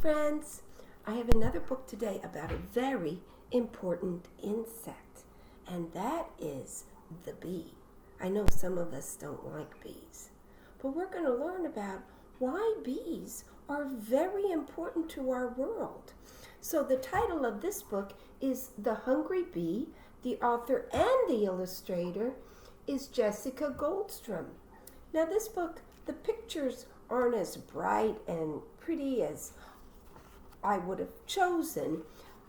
Friends, I have another book today about a very important insect, and that is the bee. I know some of us don't like bees, but we're going to learn about why bees are very important to our world. So the title of this book is The Hungry Bee. The author and the illustrator is Jessica Goldstrom. Now this book, the pictures aren't as bright and pretty as I would have chosen,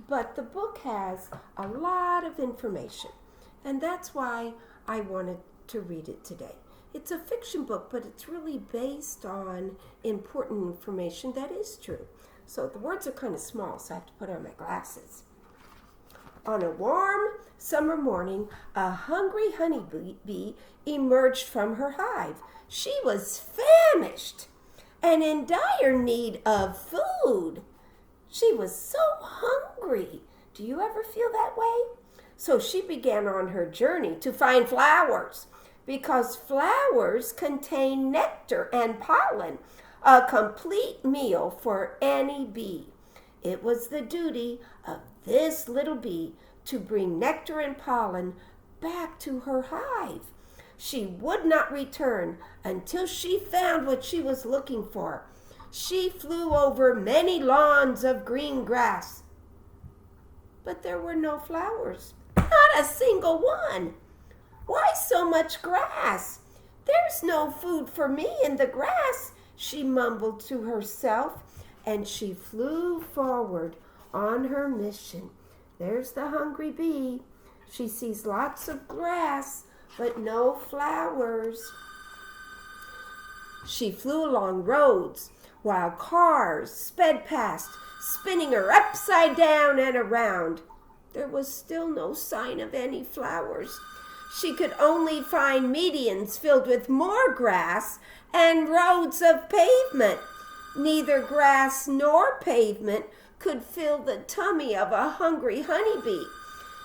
but the book has a lot of information, and that's why I wanted to read it today. It's a fiction book, but it's really based on important information that is true. So the words are kind of small, so I have to put on my glasses. On a warm summer morning, a hungry honeybee emerged from her hive. She was famished and in dire need of food. She was so hungry. Do you ever feel that way? So she began on her journey to find flowers, because flowers contain nectar and pollen, a complete meal for any bee. It was the duty of this little bee to bring nectar and pollen back to her hive. She would not return until she found what she was looking for. She flew over many lawns of green grass, but there were no flowers, not a single one. Why so much grass? There's no food for me in the grass, she mumbled to herself, and she flew forward on her mission. There's the hungry bee. She sees lots of grass, but no flowers. She flew along roads while cars sped past, spinning her upside down and around. There was still no sign of any flowers. She could only find medians filled with more grass and roads of pavement. Neither grass nor pavement could fill the tummy of a hungry honeybee.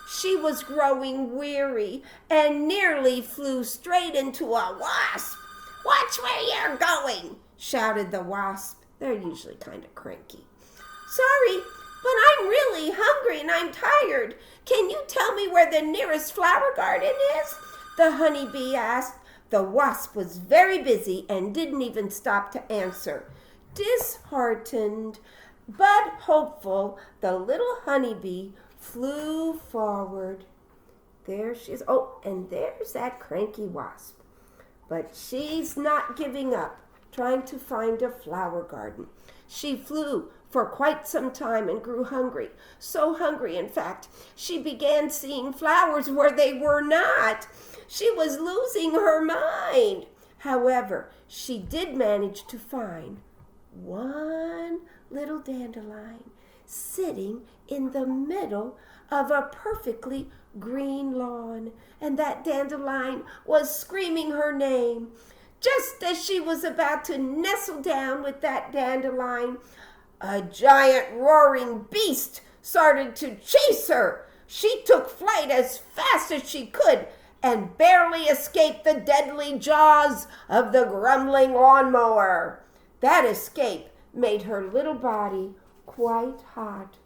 She was growing weary and nearly flew straight into a wasp. "Watch where you're going," shouted the wasp. They're usually kind of cranky. "Sorry, but I'm really hungry and I'm tired. Can you tell me where the nearest flower garden is?" the honeybee asked. The wasp was very busy and didn't even stop to answer. Disheartened but hopeful, the little honeybee flew forward. There she is. Oh, and there's that cranky wasp. But she's not giving up, trying to find a flower garden. She flew for quite some time and grew hungry. So hungry, in fact, she began seeing flowers where they were not. She was losing her mind. However, she did manage to find one little dandelion sitting in the middle of a perfectly green lawn, and that dandelion was screaming her name. Just as she was about to nestle down with that dandelion, a giant roaring beast started to chase her. She took flight as fast as she could and barely escaped the deadly jaws of the grumbling lawnmower. That escape made her little body quite hot.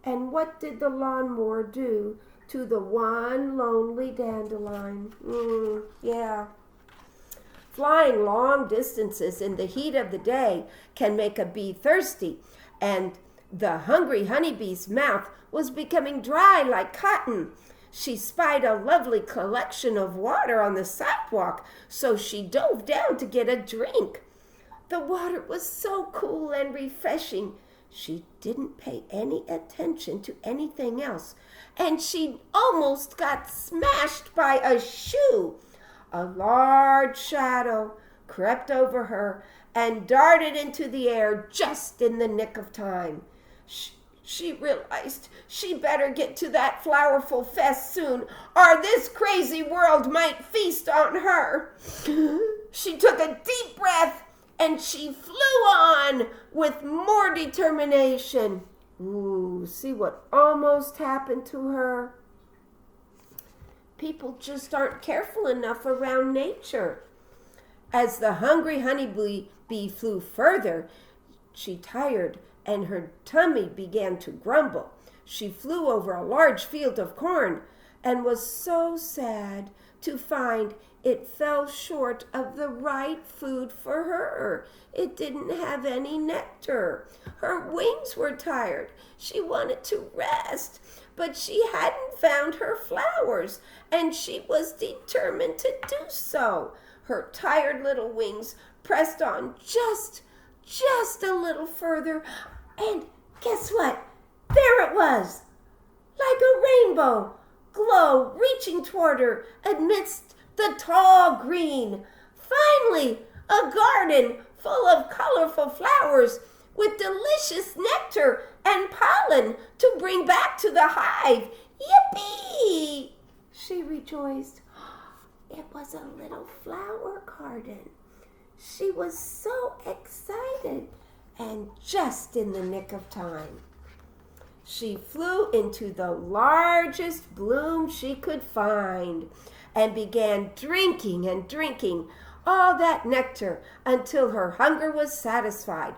And what did the lawnmower do to the one lonely dandelion? Flying long distances in the heat of the day can make a bee thirsty, and the hungry honeybee's mouth was becoming dry like cotton. She spied a lovely collection of water on the sidewalk, so she dove down to get a drink. The water was so cool and refreshing. She didn't pay any attention to anything else, and she almost got smashed by a shoe. A large shadow crept over her and darted into the air just in the nick of time. She realized she better get to that flowerful fest soon, or this crazy world might feast on her. She took a deep breath and she flew on with more determination. See what almost happened to her? People just aren't careful enough around nature. As the hungry honeybee flew further, she tired and her tummy began to grumble. She flew over a large field of corn and was so sad to find it fell short of the right food for her. It didn't have any nectar. Her wings were tired. She wanted to rest, but she hadn't found her flowers, and she was determined to do so. Her tired little wings pressed on just a little further, and guess what? There it was, like a rainbow glow reaching toward her amidst the tall green. Finally, a garden full of colorful flowers with delicious nectar and pollen to bring back to the hive. Yippee! She rejoiced. It was a little flower garden. She was so excited, and just in the nick of time. She flew into the largest bloom she could find and began drinking and drinking all that nectar until her hunger was satisfied.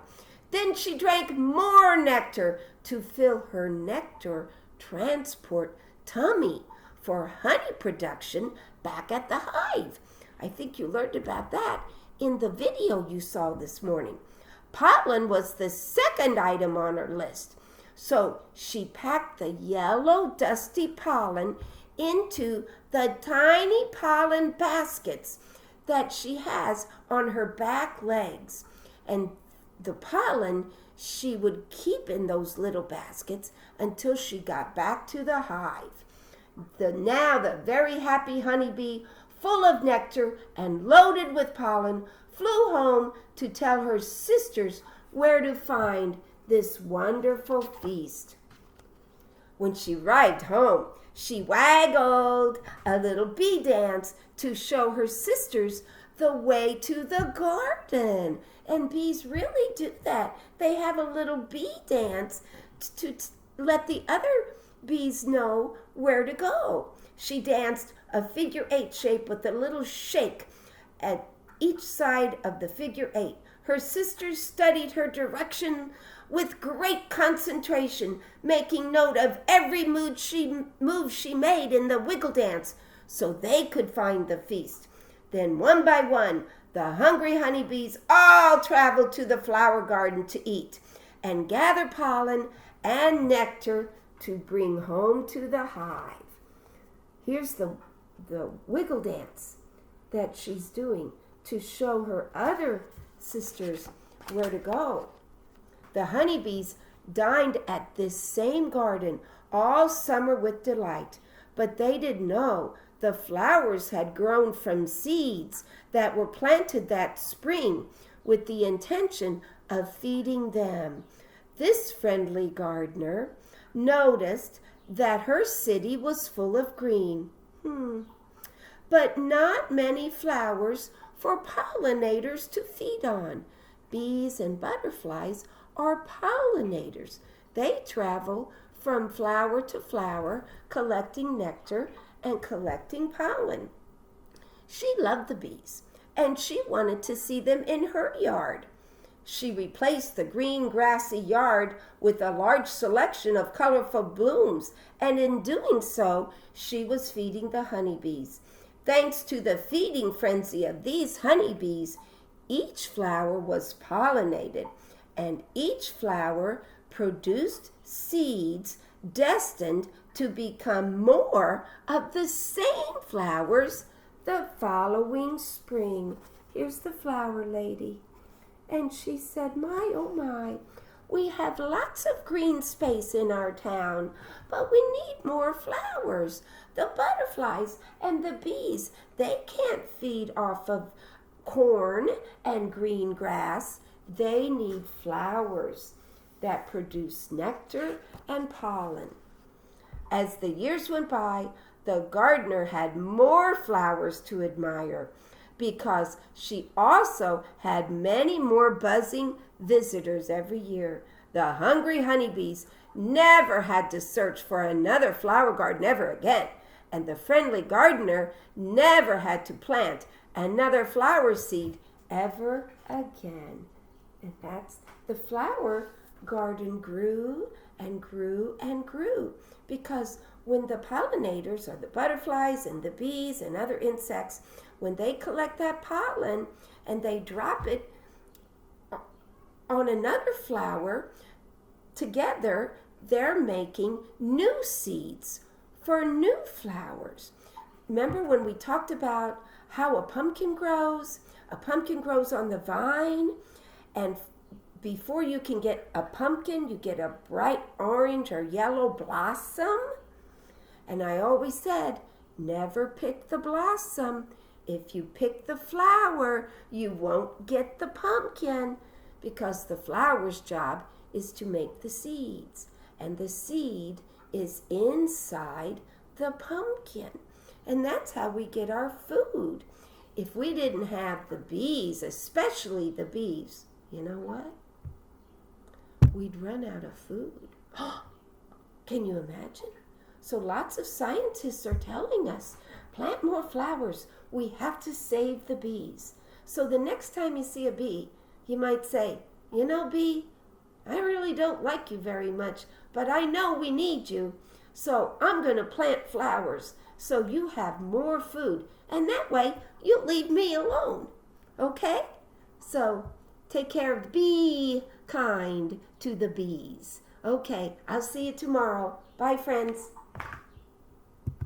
Then she drank more nectar to fill her nectar transport tummy for honey production back at the hive. I think you learned about that in the video you saw this morning. Pollen was the second item on her list. So she packed the yellow dusty pollen into the tiny pollen baskets that she has on her back legs. And the pollen she would keep in those little baskets until she got back to the hive. Now the very happy honeybee, full of nectar and loaded with pollen, flew home to tell her sisters where to find this wonderful feast. When she arrived home, she waggled a little bee dance to show her sisters the way to the garden. And bees really do that. They have a little bee dance to let the other bees know where to go. She danced a figure 8 shape with a little shake at each side of the figure 8. Her sisters studied her direction with great concentration, making note of every move she made in the wiggle dance so they could find the feast. Then one by one, the hungry honeybees all traveled to the flower garden to eat and gather pollen and nectar to bring home to the hive. Here's the wiggle dance that she's doing to show her other sisters where to go. The honeybees dined at this same garden all summer with delight, but they didn't know the flowers had grown from seeds that were planted that spring with the intention of feeding them. This friendly gardener noticed that her city was full of green, but not many flowers for pollinators to feed on. Bees and butterflies are pollinators. They travel from flower to flower, collecting nectar and collecting pollen. She loved the bees, and she wanted to see them in her yard. She replaced the green grassy yard with a large selection of colorful blooms, and in doing so, she was feeding the honeybees. Thanks to the feeding frenzy of these honeybees, each flower was pollinated, and each flower produced seeds destined to become more of the same flowers the following spring. Here's the flower lady. And she said, my, oh my, we have lots of green space in our town, but we need more flowers. The butterflies and the bees, they can't feed off of corn and green grass. They need flowers that produce nectar and pollen. As the years went by, the gardener had more flowers to admire because she also had many more buzzing visitors every year. The hungry honeybees never had to search for another flower garden ever again, and the friendly gardener never had to plant another flower seed ever again. And that's the flower garden grew and grew and grew. Because when the pollinators, or the butterflies and the bees and other insects, when they collect that pollen and they drop it on another flower, together they're making new seeds for new flowers. Remember when we talked about how a pumpkin grows? A pumpkin grows on the vine, and before you can get a pumpkin, you get a bright orange or yellow blossom. And I always said, never pick the blossom. If you pick the flower, you won't get the pumpkin, because the flower's job is to make the seeds. And the seed is inside the pumpkin. And that's how we get our food. If we didn't have the bees, especially the bees, you know what? We'd run out of food. Can you imagine? So lots of scientists are telling us, plant more flowers. We have to save the bees. So the next time you see a bee, you might say, you know, bee, I really don't like you very much, but I know we need you. So I'm going to plant flowers so you have more food. And that way you'll leave me alone. Okay? So take care of, be kind to the bees. Okay, I'll see you tomorrow. Bye, friends.